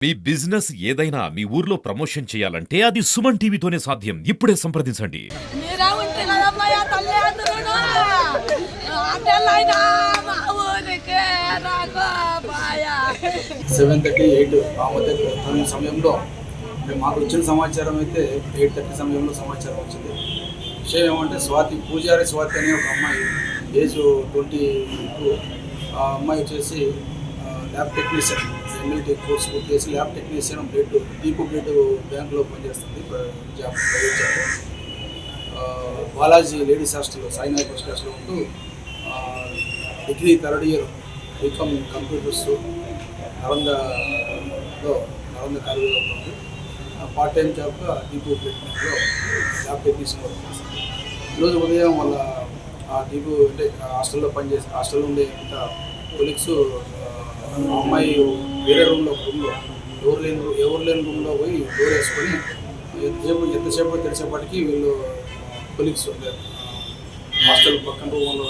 మీ business ఏదైనా మీ ఊర్లో promotion చేయాలంటే అది సుమన్ టీవీతోనే సాధ్యం. ఇప్పుడే సంప్రదించండి. మీరా ఉంటే కదమ్మయ్య తల్లి అందులోను అట్టెలైనా మా ఊరికి నాకు బాయ 7:30, 8 ఆ మధ్య సమయంలో మాకు వచ్చిన సమాచారం అయితే 8:30 సమయంలో సమాచారం వచ్చింది. విషయం ఏమంటే పూజారి స్వాతి అనే ఒక అమ్మాయి ఏజ్ 22. ఆ అమ్మాయి వచ్చేసి ల్యాబ్ టెక్నీషియన్, ఎమ్మెల్టీ కోర్స్ పూర్తి చేసి ల్యాబ్ టెక్నీషియన్ దీపు బ్లడ్ బ్యాంకులో పనిచేస్తుంది. Private job. Balaji ladies hostel, Sainath హాస్టల్లో ఉంటూ degree 3rd year BCom computers Nalanda కాలేజీలో ఉంది. పార్ట్ టైం జాబ్గా దీపు బ్లడ్ బ్యాంక్లో ల్యాబ్ టెక్నీషియన్ వర్క్ చేస్తుంది. ఈరోజు ఉదయం వాళ్ళ దీపు అంటే హాస్టల్లో హాస్టల్లో ఉండే కొలీగ్స్ అమ్మాయి వేరే రూమ్లో ఎవరు లేని రూమ్లో పోయి డోర్ వేసుకొని ఎంతసేపు తెలిసేపటికి వీళ్ళు కొలీగ్స్ హాస్టల్ పక్కన రూమ్లో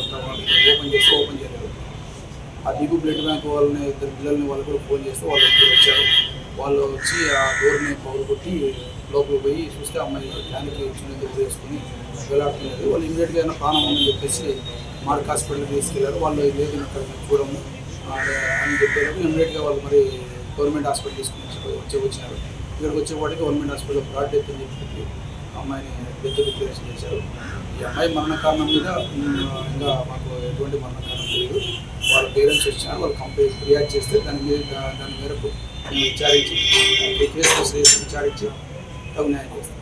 ఓపెన్ చేయలేదు. ఆ దీపు బ్లడ్ బ్యాంక్ వాళ్ళని 2 పిల్లల్ని వాళ్ళు కూడా ఫోన్ చేస్తే వాళ్ళు వచ్చారు. వాళ్ళు వచ్చి ఆ డోర్ని పౌరు కొట్టి లోపలికి పోయి చూస్తే అమ్మాయి ఫ్యాన్కి చిన్న దెబ్బ వేసుకుని వేలాడుతున్నది. వాళ్ళు ఇమీడియట్గా ఏమైనా ప్రాణం ఉందని చెప్పేసి మార్క్ హాస్పిటల్కి తీసుకెళ్లారు. వాళ్ళు లేదు ఇక్కడ చూడము అని చెప్పారు. ఇమీడియట్గా వాళ్ళు మరి గవర్నమెంట్ హాస్పిటల్ తీసుకుని వచ్చినారు. ఇక్కడికి వచ్చేవాడికి గవర్నమెంట్ హాస్పిటల్ బ్రాడ్ డెత్ అని చెప్పి అమ్మాయిని డెత్ డిక్లరేషన్ చేశారు. ఈ అమ్మాయి మరణ కారణం మీద ఇంకా మాకు ఎటువంటి మరణ కారణం తెలియదు. వాళ్ళ పేరెంట్స్ వచ్చినారు. వాళ్ళు కంప్లైంట్ ఫిర్యాదు చేస్తే దాని మేరకు విచారించి కేసు విచారించి తగు న్యాయం చేస్తారు.